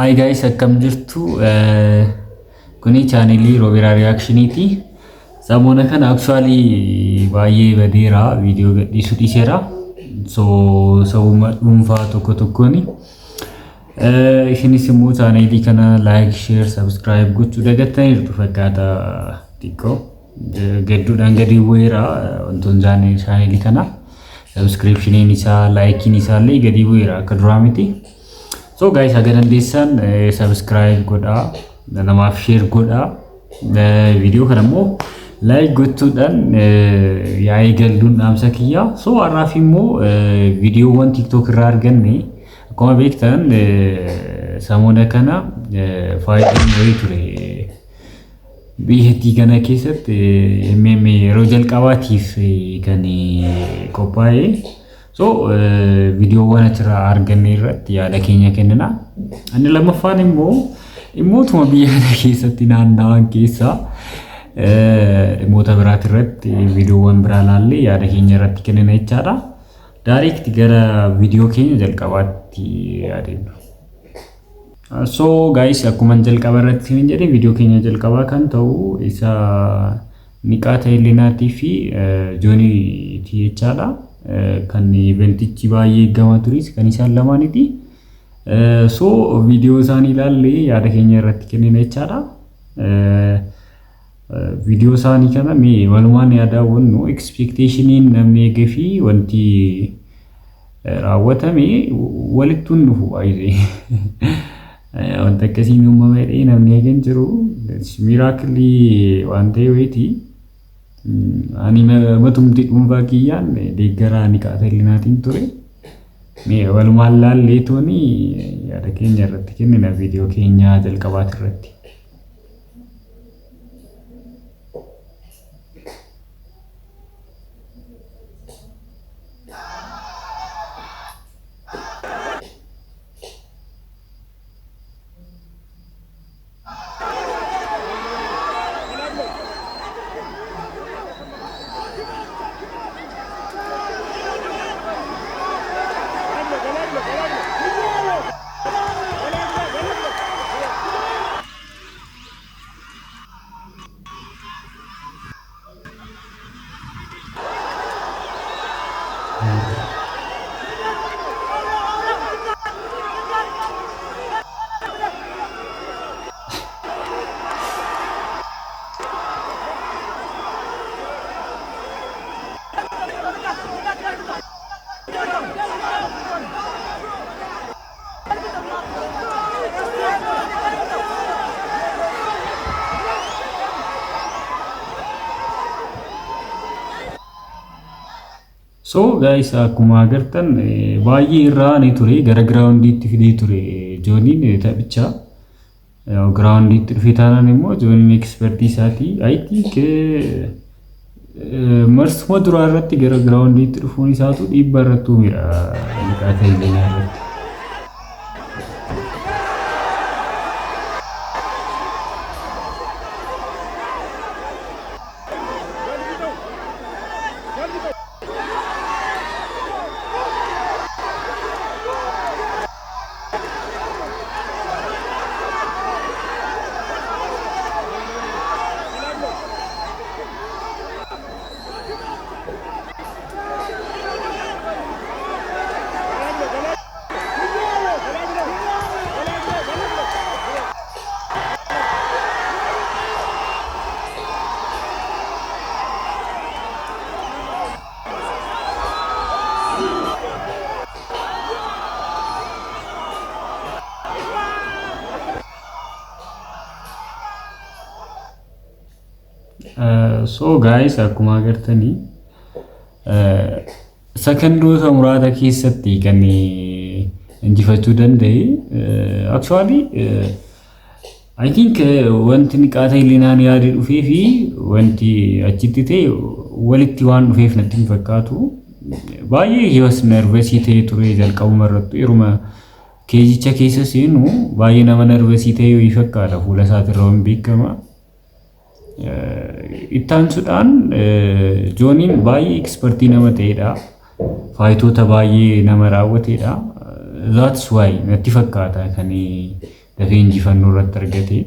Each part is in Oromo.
Hi guys, akkam jirtu. Kuni channelii Robeera Reactioniti. Samoona kana actually baay'ee badeera video gadhiisuu dhiiseera. So sabuma dhuunfaa tokko tokkooni. Isinis immoo channelii kana like, share, subscribe gochuu dagattaniirtu fakkaata xiqqoo. Gadduudhaan gadi bu'eera wantoonni channelii kana. Subscription isaa, like isaa illee gadi bu'eera akka duraa miti. So guys, agar dandeessan subscribe godhaa, namaaf share godhaa, video kana immoo like gochuudhaan yaa'ii galduun dhaamsa kiyya. So har'aaf immoo videoowwan TikTok irraa arganne akkuma beektan samoona kana faayidaan wayii ture. Biyyattii kana keessatti yeroo jalqabaatiif kan qophaa'e. So videoowwan achirraa arganne irratti yaada keenya kennina. Inni lammaffaan immootuma biyya kana keessatti naannawaan keessaa dhimmoota biraati irratti videoowwan biraa ilaallee yaada keenya irratti kennina jechaadha. Direct gara video keenya jalqabaatti adeemna. So guys, akkuma jalqaba irratti hin jedhe video keenya jalqabaa kan ta'u isa Niqaata Helleenaatii fi Jooniitii jechaadha. Kan eventichi baay'ee eeggamaa turis kan isaan lamaaniti. So video isaanii ilaallee yaada keenya irratti kennina jechaadha. Video isaanii kana mee walumaan yaadaawwannu expectationiin namni eegee fi wanti raawwatame walitti dhufu baay'ee. Wanta akkasiin uumamee namni eegeen jiru miraakilii waan ta'e wayiiti. Ani matumti dhuunfaa kiyyaan deeggaraa Niqaata Helleenaatiin ture. Mee walumaan laalleetooni yaada keenya irratti kennina video keenya jalqabaati irratti. So guys, akkuma agartan baay'ee irraa ni ture gara groundiitti fidee ture Jooniin taphicha. Groundiitti dhufee taanaan immoo Jooniin expertii isaati. I think marsuma duraa irratti gara groundiitti dhufuun isaatu dhiibbaa irratti uumeera Niqaata Helleenaa irratti. So guys, akkuma agartanii sekondoota muraasa keessatti kan injifachuu danda'e. Actually I think wanti Niqaata Helleenaan yaadee dhufee fi wanti achitti ta'e walitti waan dhufeef natti hin fakkaatu. Baay'ee hiwas nervesii ta'ee ture jalqabuma irratti yeruma keejicha keessa seenu baay'ee nama nervesii ta'ee yoo fakkaata fuula isaatirraa waan beekama. Ittaansuudhaan Jooniin baay'ee expertii nama ta'edha. Faayitoota baay'ee nama raawwatedha. That's why natti fakkaata kan dafee injifannoo irratti argate.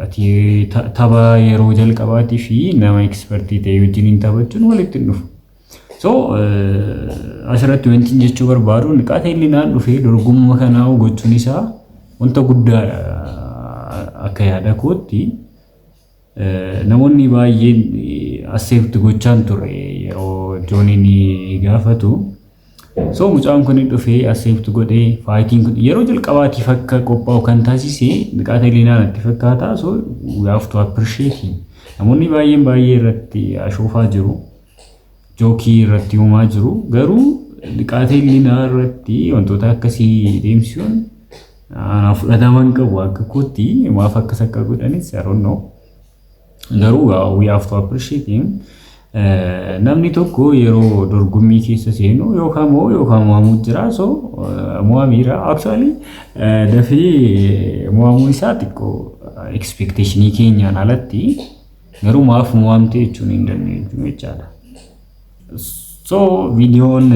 Ati tapha yeroo jalqabaatii fi nama ekspertii ta'e wajjin taphachuun walitti hin dhufu. So asirratti wanti jechuu barbaadu niqaata illinaan dhufee dorgommii kanaa gochuun isaa wanta guddaadha akka yaada kootti. Namoonni baay'een accept gochaan ture yeroo jooniin gaafatu. So mucaan kun dhufee accept godhee fighting kun yeroo jalqabaatiif akka qophaa'u kan taasise niqaata illinaan itti fakkaata. So we have to appreciate him. Namoonni baay'een baay'ee irratti ashoofaa jiru. Jookii irratti uumaa jiru. Garuu niqaata illinaa irratti wantoota akkasii deemsisuun ana fudhataman qabu akka kootti maaf akkas akka godhanis I don't know. Garuu we have to appreciate him. Namni tokko yeroo dorgommii keessa seenu yookaan mo'amuu jira. So mo'amiira actually dafee mo'amuu isaa xiqqoo expectationii keenyaan alatti garuu maaf mo'amte jechuun hin dandeenyu jechaadha. So videoon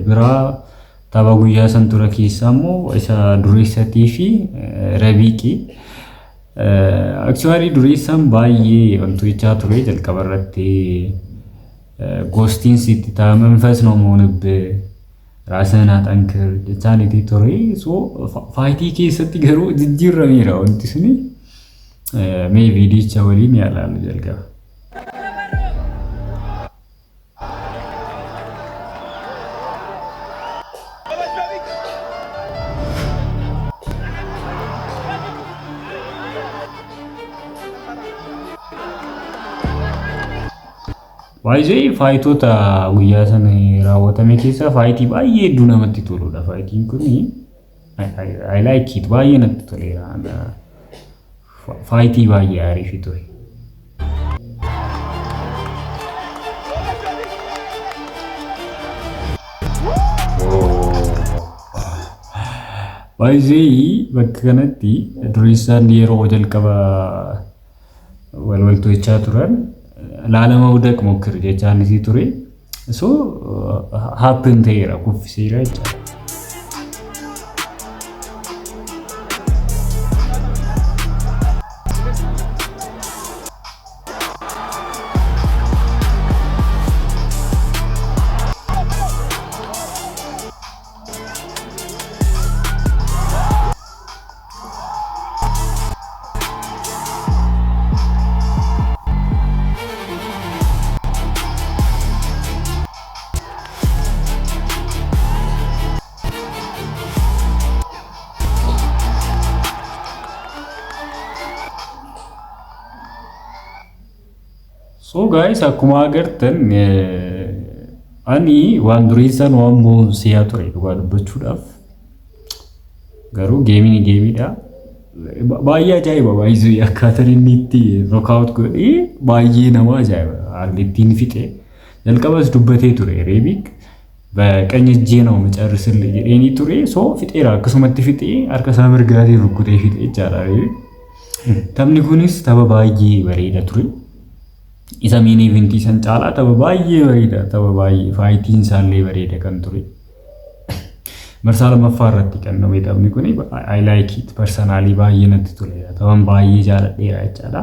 biraa tapha guyyaa san ture keessaa immoo isa dureessatii fi Rabiiqi. Actually dureessaan baay'ee wantoota ture jalqaba irratti ጎስቲን ሲታ መንፈስ ነው ሞንብ ራስህን አጠንክር ቻኒቲ ቶሪ ሶ ፋይቲ ኬሰት ገሩ ጅጅረሚራው እንትስኒ ሜቢ ዲቻ ወሊም ያላል ጀልጋ Waayizee faayitoota guyyaa sana raawwatame keessa faayitii baay'ee hedduu namatti toludha. Faayitiin kun I like it baay'ee natti toleera. Faayitii baay'ee ariifi ture. Waayizee bakka kanatti dureessaan yeroo jalqaba walwaltoochaa turan. Laalama udaq ሞክር ጀቻን እዚህ ቱሬ ሶ ሃፕን ተይራ ኩፍ ሲራጭ So guys, akkuma agartan ani waan dureessaan waan moonsiyaa ture dhugaa dubbachuudhaaf garuu geemiidha baay'ee ajaa'iba baay'ee akkaataan inni itti knockout godhee baay'ee nama ajaa'iba haalli ittiin fixe jalqabas dubbatee ture Rabiiq በቀኝ እጄ ነው መጨረስልኝ jedheen ture so fixeera akkasumatti fixe harka isaa mirgaatiin rukkutee fixe ይቻላል taphni kunis tapha baay'ee bareeda ture isa miin eventii san caalaa tapha baay'ee bareeda tapha baay'ee faayitiin isaallee bareeda kan ture marsaa lammaffaa irratti kenname taphni kun I like it personally baay'ee natti toleera taphan baay'ee jaaladheera jechaadha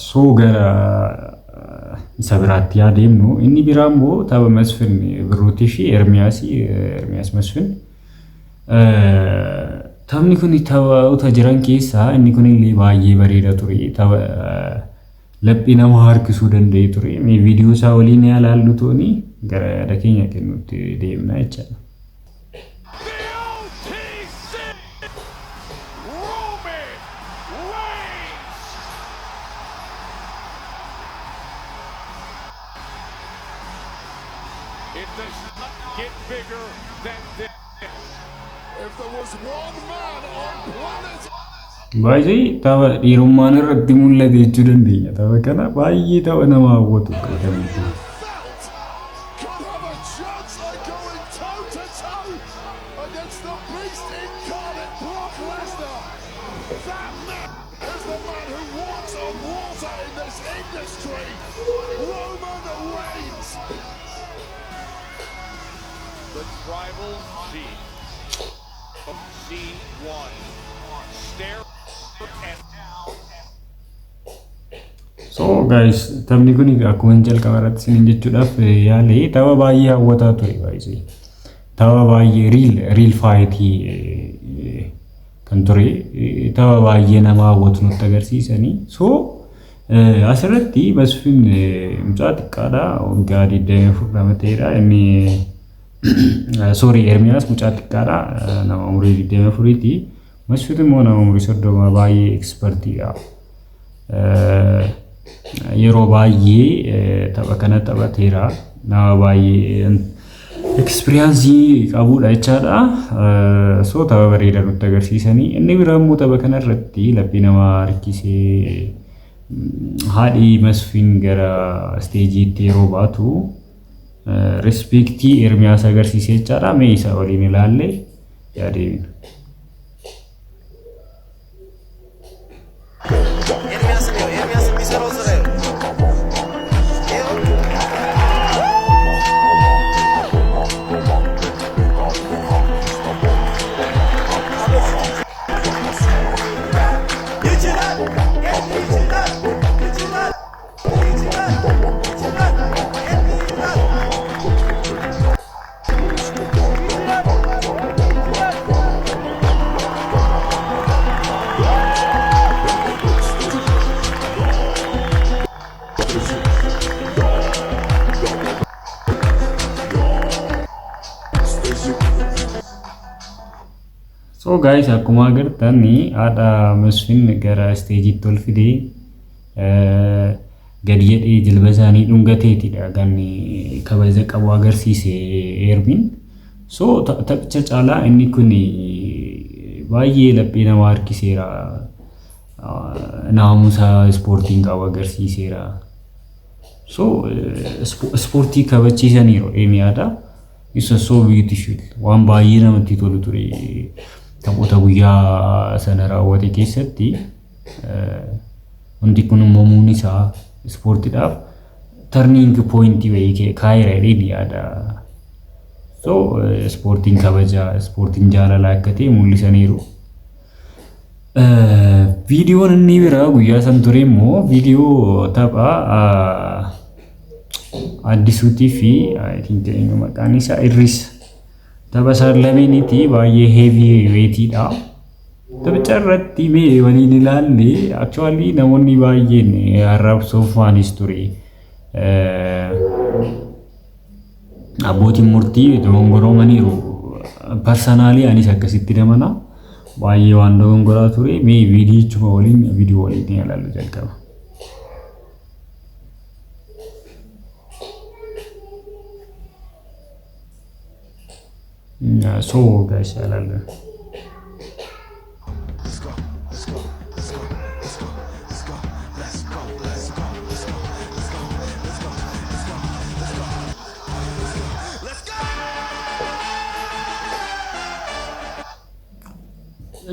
so gara isa biraatti yaademnu inni biraa immoo tapha Masfin Birruutii fi Ermiyaas Masfin taphni kun taphoota jiran keessaa inni kun illee baay'ee bareeda ture tapha laphi nama harkisuu danda'e ture mee viidiyoo isaa waliin yaalaallu tooni gara yaada keenya kennutti deemna jechaadha. It does not get bigger than this. If there was one man on planet baay'ee tapha dhiirummaan irratti mul'ate jechuu dandeenya tapha kana baay'ee tapha nama hawwatu qabamu could have a chance of going toe to toe against the beast incarnate Brock Lesnar. That man is the man who walks on water in this industry. Roman Reigns. The tribal chief. So guys, taphni kun akkuma jalqaba irratti isin jechuudhaaf yaale tapha baay'ee hawwataa ture baay'ee. Tapha baay'ee real fight kan ture tapha baay'ee nama hawwatu nutti agarsiisanii. So asirratti Masfiin mucaa xiqqaadha waggaa 24 ta'eera inni sorry Ermiyaas mucaa xiqqaadha nama umurii 24ti. Masfiin immoo nama umurii 30 baay'ee expertiidha. Yeroo baay'ee tapha kana taphateera nama baay'ee experience qabuudha jechaadha. So tapha bareedaa nutti agarsiisanii inni biraa immoo tapha kana irratti labbii nama harkisee haadhi Masfiin gara steejiitti yeroo baatu respectii Ermiyaas agarsiisee jechaadha. Mee isa waliin ilaalle yaadeemina. So guys, akkuma agartan haadha Masfiin gara steejiitti ol fidee gadi jedhee jilba isaanii dhungateetidha kan kabaja qabu agarsiise Ermiin. So taphicha caalaa inni kun baay'ee laphee nama harkiseera. Naamusa ispoortiin qabu agarsiiseera. So ispoortii kabachiisaniiru Ermiyaadha. Isa so beautiful waan baay'ee namatti tolu ture. Taphoota guyyaa sana raawwate keessatti hundi kun uumamuun isaa ispoortiidhaaf turning point wayii kaayira jedhee yaada. So ispoortiin kabaja, ispoortiin jaalala akka ta'e mul'isaniiru. Viidiyoon inni biraa guyyaa san ture immoo viidiyoo tapha Addisuutii fi I think maqaan isaa Irris. Tapha lameeniti baay'ee heavy weightidha. Taphicha irratti mee waliin ilaalle actually namoonni baay'een arrabsoo faanis ture. Abbootiin murtii dogongoromaniiru. Personally anis akkasitti namana baay'ee waan dogongoraa ture. Mee viidiyoo waliin ilaallu jalqaba. So guys, ilaallu.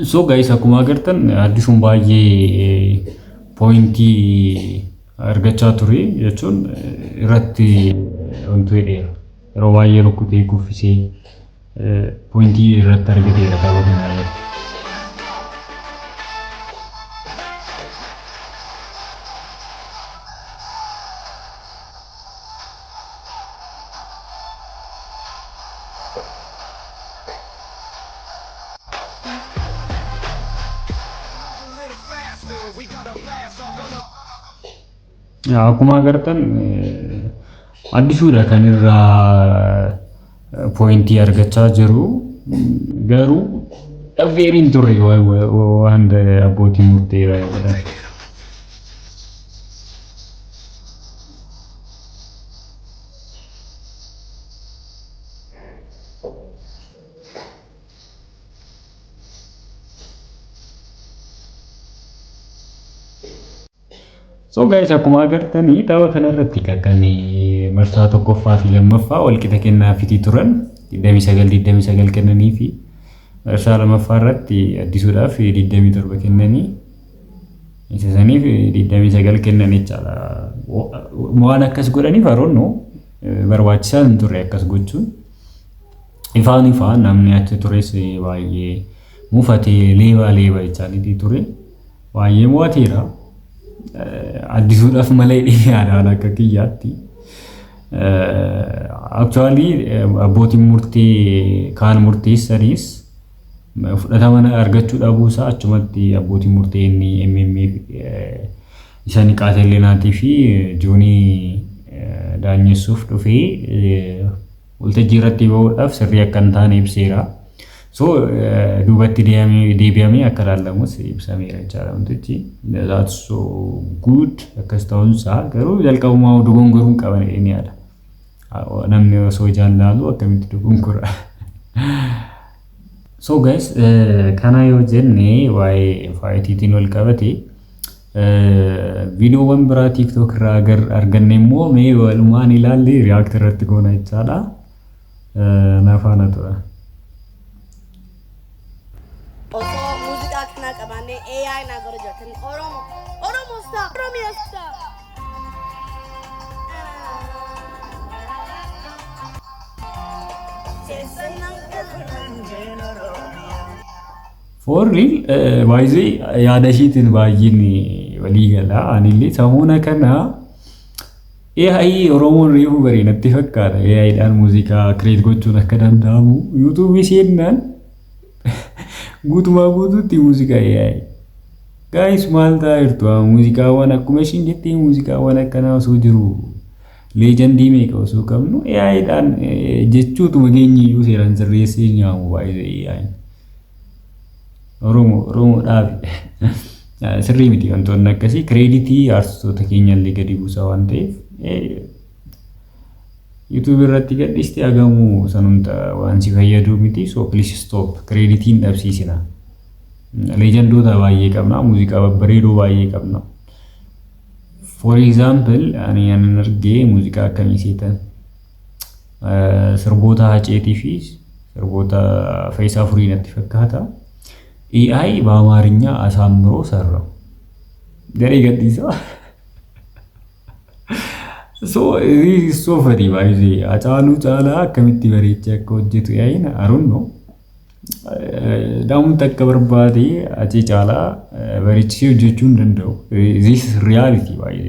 So guys, akkuma agartan Addisuun baay'ee pointii argachaa ture jechuun irratti wantu jedheera. Yeroo baay'ee rukkutee kuffisee pointii irratti argateera tapha kana irratti. Akkuma agartan Addisuudha kan irraa pointii argachaa jiru garuu dhabdeeriin turre waan abbootiin murteera jedhan. So guys, akkuma agartanii tapha kanarratti kan marsaa tokkoffaa fi lammaffaa walqixa kennaafiitii turan 29 kennanii fi marsaa lammaffaa irratti Addisuudhaaf 27 kennanii isa saniif 29 kennan jechaadha. Waan akkas godhaniif haroonno barbaachisaa hin turre akkas gochuun. Ifaan namni achi tures baay'ee mufatee leeba isaaniitii ture. Baay'ee mo'ateera. Addisuudhaaf malee dhiyaadhaan akka kiyyaatti. Actually abbootiin murtee kaan murteessanis fudhatama argachuu dhabuusaa achumatti abbootiin murtee inni MMA isaan qaateleenaatii fi joonii daanyessuuf dhufee waltajjii irratti ba'uudhaaf sirrii akka hin taane ibseera. So duubatti deebi'amee akka ilaalamus ibsameera jechaadha wantichi. That's so good akkas ta'uunsaa garuu jalqabumaa dogongoruun qaban inni yaada. Namni osoo jaallatu akkamitti dogongora. So guys kana yoo jenne waa'ee faayitiitiin wal qabate viidiyoowwan biraa TikTok irraa arganne immoo mee walumaan ilaallee react irratti goona jechaadha. Nafaana tura. Osoo muuziqaa kana qabaannee AI naa gara jirtan Oromoo stop Oromiyaa stop. For real baay'ee yaada ishiitiin baay'een walii gala. Anillee samuuna kana AI Oromoon reefu barii natti fakkaata. AI dhaan muuziqaa create gochuun akka danda'amu YouTube seenaan guutumaa guutuutti muuziqaa AI. Guys maal ta'aa jirtu muuziqaawwan akkuma ishiin jettee muuziqaawwan akkanaa osoo jiru leejandii meeqa osoo qabnu AI dhaan jechuutuma geenyiyyuu seeraan sirreessee nyaamu baay'ee AI. Oromoo dhaabi. Sirrii miti wantoonni akkasii kireeditii artistoota keenyallee gadi buusaa waan ta'eef YouTube irratti gadhiiste agamu sanumta waan si fayyadu miti. So please stop kireeditiin dhabsiisina. Leejandoota baay'ee qabna, muuziqaa babbareedoo baay'ee qabna. For example ani argee muuziqaa akkamii seetan sirboota Haceetii fi sirboota Faayisaa Furii natti fakkaata. AI በአማርኛ አሳምሮ ሰራው ደሬ ገዲሳ so funny ባይዚ አጫሉ ጫላ ከሚት በሬቻ ኮጅቱ ያይና አሩን ነው ዳውን ተከበርባዲ አጪ ጫላ በሬቺ ጆቹ እንደው this reality ባይዚ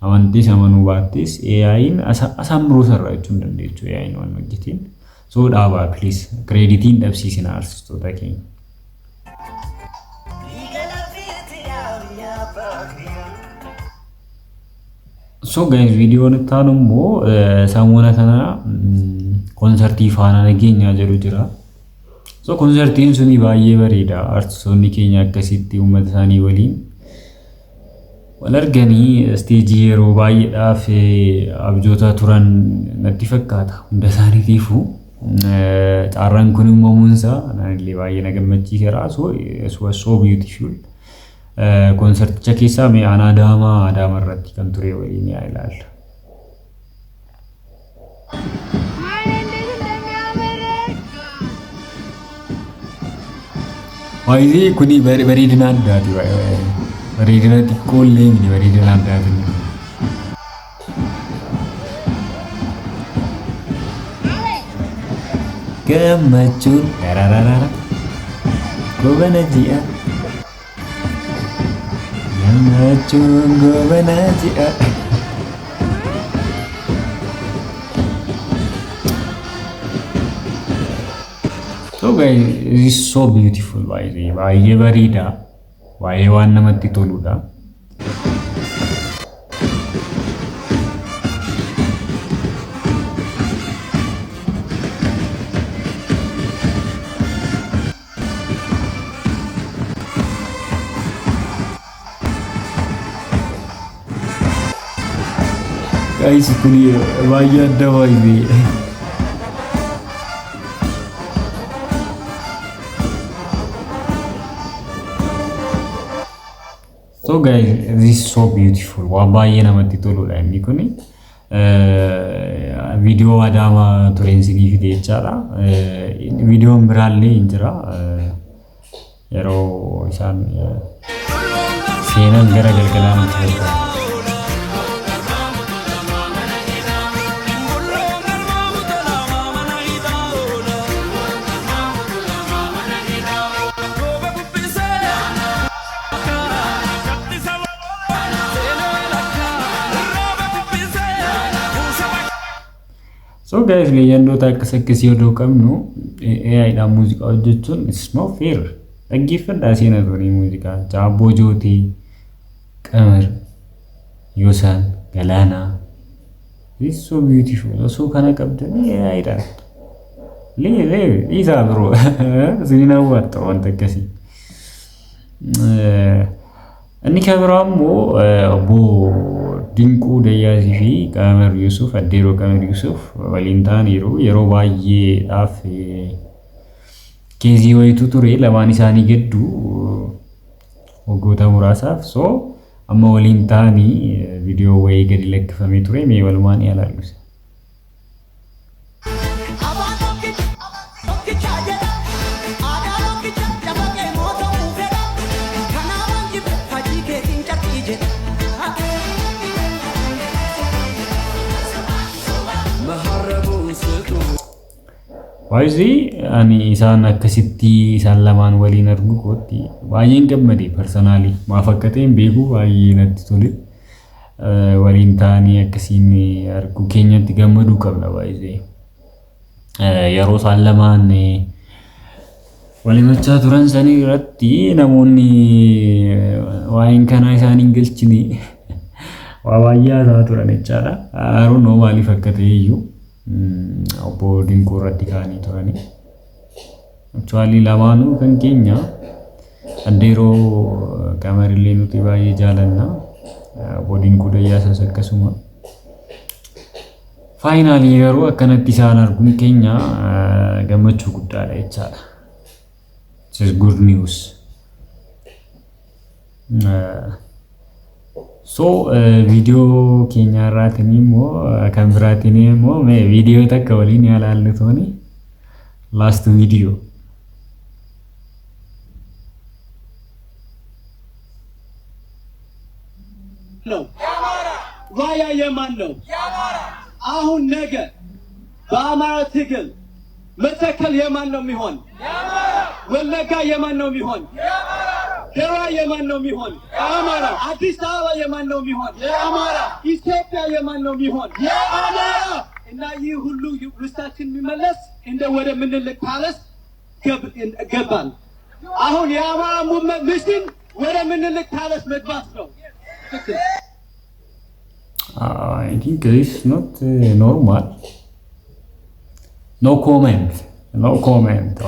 አወንቲ ሰመኑ ባቲስ AIን አሳምሮ ሰራችሁ እንደንዴቹ AI ነው ወንጂቲን so ዳባ ፕሊዝ ክሬዲቲን ደብሲሲና አርቲስቶታ ከኝ So guys video nittaan immoo samuuna kana konsertii faana nageenya jedhu jira. So konsertiin suni baay'ee bareeda. Artistoonni keenya akkasitti uummata isaanii waliin wal arganii stage yeroo baay'eedhaaf abjoota turan natti fakkaata. Hunda isaaniitiifuu xaarraan kun immoo muunsa naanillee baay'ee na gammachiiseera. So it was so beautiful. Konserticha keessaa mee Adaama irratti kan ture waliin yaa ilaalla. Baay'ee kuni bareedina addaati. Bareedina xiqqoollee miti bareedina addaati. Gammachuun dararara goobana ji'a. Gammachuun goobana ji'a. So guys, this is so beautiful baay'ee bareeda. Baay'ee waan namatti toludha. Guys, kuni baay'ee adda baay'ee. So guys, this is so beautiful. Waan baay'ee namatti toludha inni kuni. Video Adaama tureensinii fide jechaadha. Videoon biraallee hin jira. Yeroo isaan seenan gara galgalaan itti So guys, leeyyandoota akkasii odoo qabnu AI'dhaan muuziqaa hojjechuun it's not fair. Dhaggeeffadhaa seenaa turii muuziqaa Jaabboo Jootee, Qamar, Yoosan, Galaanaa. It's so beautiful. So kana qabdanii AI'dhaan. Isaa biroo siniin hawwatta wanta akkasii. Inni kabiraa immoo obbo Dinquu Dayyaasii fi Qamar Yusuf, Addeeroo Qamar Yusuf waliin ta'aniiru. Yeroo baay'eedhaaf keezii wayitu ture lamaan isaanii gidduu waggoota muraasaaf. So amma waliin ta'anii viidiyoo wayii gadi lakkifamee ture. Mee walumaan ilaallu. Waayizii ani isaan akkasitti isaan lamaan waliin argu kootti baay'een gammade personally maaf akka ta'e beeku baay'ee natti tole. Waliin ta'anii akkasiin argu keenyatti gammaduu qabna waayizii. Yeroo isaan lamaan waliin hojjechaa turan sanii irratti namoonni waa'een kanaa isaaniin galchine waa baay'ee haasaa turan jechaadha. Haroon maaliif akka ta'e iyyuu obbo Dinquu irratti kaa'anii turani. Actually lamaanuu kan keenya Addeeroo Qamar illee nuti baay'ee jaalanna. Obbo Dinquu Dayyaasas akkasuma. Finally garuu akkanatti isaan arguun keenya gammachuu guddaadha jechaadha. This is good news. So video keenya irraatiin immoo kan biraatiin immoo video takka waliin ilaallu tooni. Last video. ነው ራያ የማን ነው? አሁን ነገ በአማራ ትግል መተከል የማን ነው የሚሆን? ወለጋ የማን ነው የሚሆን? ደራ የማን ነው የሚሆን? የአማራ። አዲስ አበባ የማን ነው የሚሆን? የአማራ። ኢትዮጵያ የማን ነው የሚሆን? የአማራ። እና ይህ ሁሉ ርስታችን የሚመለስ እንደ ወደ ምኒልክ ፓለስ ገባን። አሁን የአማራ ሙቭመንት ሚሽን ወደ ምኒልክ ፓለስ መግባት ነው። I think this is not normal. No comment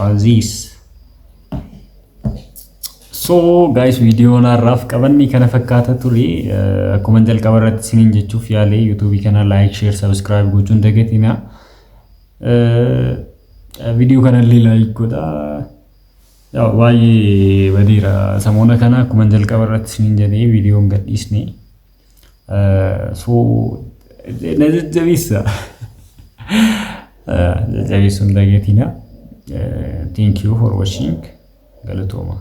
on this. So guys, video narraaf qabanni kana fakkaata ture. Akkuma jalqaba irratti isiniin jechuuf yaale YouTube kana like, share, subscribe gochuun dagatina. Video kana illee like godha. Baay'ee badeera samoona kana akkuma jalqaba irratti isiniin jedhee viidiyoon gadhiisne. So jajjabeessuun dagatina. Thank you for watching. Galatooma.